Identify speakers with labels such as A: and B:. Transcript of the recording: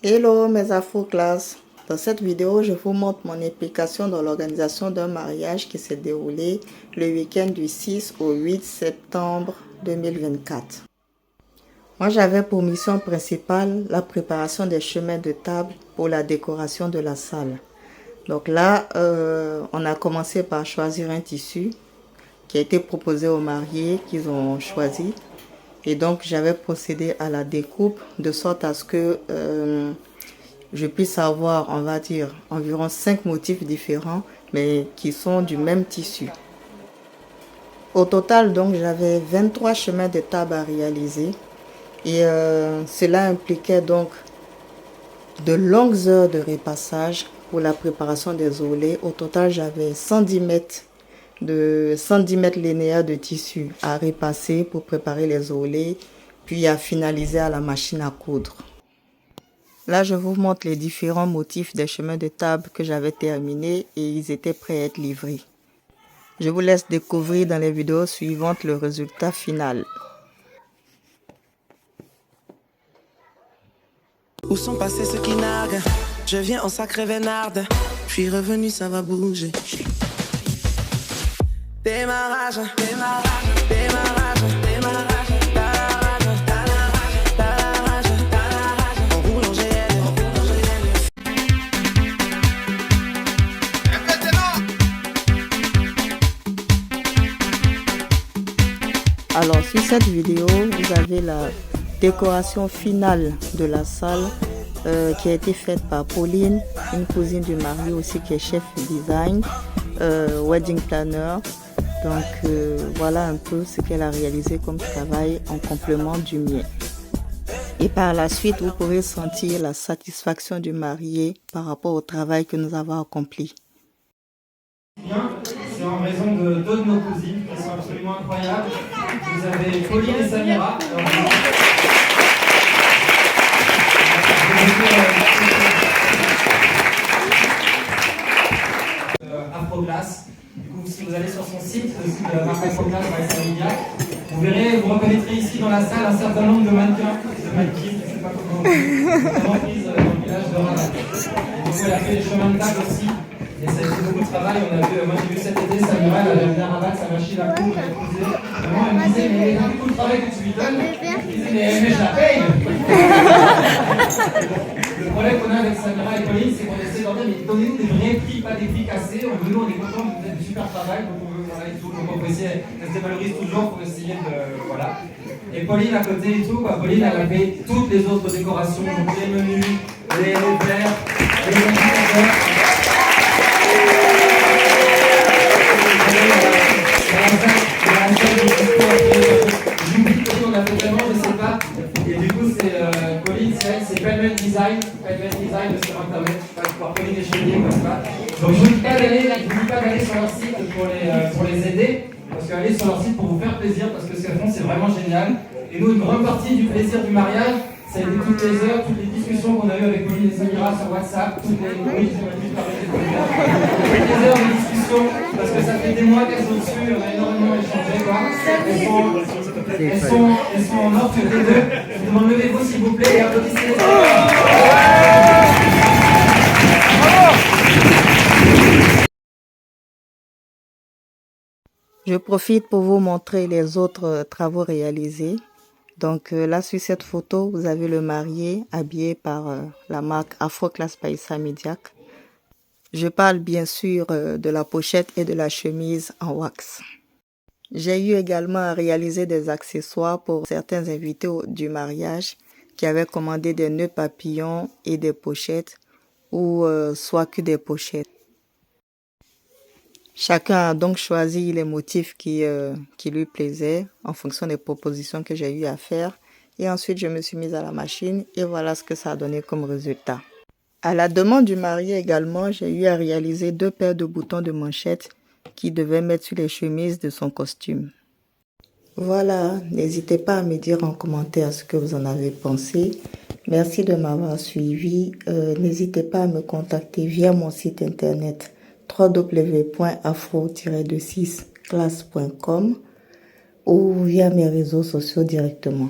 A: Hello mes Afro-classes. Dans cette vidéo, je vous montre mon implication dans l'organisation d'un mariage qui s'est déroulé le week-end du 6 au 8 septembre 2024. Moi, j'avais pour mission principale la préparation des chemins de table pour la décoration de la salle. Donc là, on a commencé par choisir un tissu qui a été proposé aux mariés qu'ils ont choisi. Et donc, j'avais procédé à la découpe de sorte à ce que je puisse avoir, on va dire, environ 5 motifs différents, mais qui sont du même tissu. Au total, donc, j'avais 23 chemins de table à réaliser. Et cela impliquait donc de longues heures de repassage pour la préparation des ourlets. Au total, j'avais 110 mètres linéaires de tissu à repasser pour préparer les ourlets, puis à finaliser à la machine à coudre. Là, je vous montre les différents motifs des chemins de table que j'avais terminés et ils étaient prêts à être livrés. Je vous laisse découvrir dans les vidéos suivantes le résultat final.
B: Où sont passés ceux qui narguent? Je viens en sacré vénarde. Je suis revenu, ça va bouger. Démarrage, démarrage, démarrage, démarrage.
A: Alors sur cette vidéo, vous avez la décoration finale de la salle qui a été faite par Pauline, une cousine du mari aussi qui est chef design, wedding planner. Donc voilà un peu ce qu'elle a réalisé comme travail en complément du mien. Et par la suite, vous pourrez sentir la satisfaction du marié par rapport au travail que nous avons accompli.
C: C'est en raison de deux de nos cousines qui sont absolument incroyables. Vous avez Pauline et Samira. Afro-Glace. Du coup, si vous allez sur son site, le site de la marque Afro-Glace par Aïssa Mediac, vous verrez, vous reconnaîtrez ici dans la salle un certain nombre de mannequins, je ne sais pas comment, notamment prises dans le village de Rabat. Donc elle a fait les chemins de table aussi. Et ça a été beaucoup de travail. On a vu, moi j'ai vu cet été, Samira, elle avait bien rabattre sa machine à coudre, elle cousait. Vraiment, elle me disait, mais vu tout le travail que tu lui donnes, je disais, mais je la paye. Le problème qu'on a avec Samira et Pauline, c'est qu'on essaie d'en dire, mais donnez-nous des vrais prix, pas des prix cassés. Nous, on est contents, vous faites du super travail, donc on peut essayer, elle se valorise toujours pour essayer de. Voilà. Et Pauline à côté et tout, quoi. Pauline, elle a fait toutes les autres décorations, donc les menus, les verres, les ventilateurs. J'oublie que on a fait tellement, je sais pas. Et du coup, c'est Pauline, c'est Pelmet Design sur internet. Par Pauline et Chevalier, comme ça. Donc, je vous dis pas d'aller sur leur site pour les aider. Parce qu'aller sur leur site pour vous faire plaisir, parce que ce qu'elles font, c'est vraiment génial. Et nous, une grande partie du plaisir du mariage, ça a été toutes les heures, toutes les discussions qu'on a eues avec Pauline et Samira sur WhatsApp, toutes les heures de discussion, parce que ça fait des mois qu'elles sont dessus, on a énormément échangé, quoi. Elles sont en or toutes les deux. Je vous demande, levez-vous s'il vous plaît et applaudissez.
A: Je profite pour vous montrer les autres travaux réalisés. Donc là, sur cette photo, vous avez le marié habillé par la marque Afro-Classe by Aïssa Mediac. Je parle bien sûr de la pochette et de la chemise en wax. J'ai eu également à réaliser des accessoires pour certains invités du mariage qui avaient commandé des nœuds papillons et des pochettes ou soit que des pochettes. Chacun a donc choisi les motifs qui lui plaisaient en fonction des propositions que j'ai eu à faire. Et ensuite, je me suis mise à la machine et voilà ce que ça a donné comme résultat. À la demande du marié également, j'ai eu à réaliser 2 paires de boutons de manchette qu'il devait mettre sur les chemises de son costume. Voilà, n'hésitez pas à me dire en commentaire ce que vous en avez pensé. Merci de m'avoir suivi. N'hésitez pas à me contacter via mon site internet www.afro-classe.com ou via mes réseaux sociaux directement.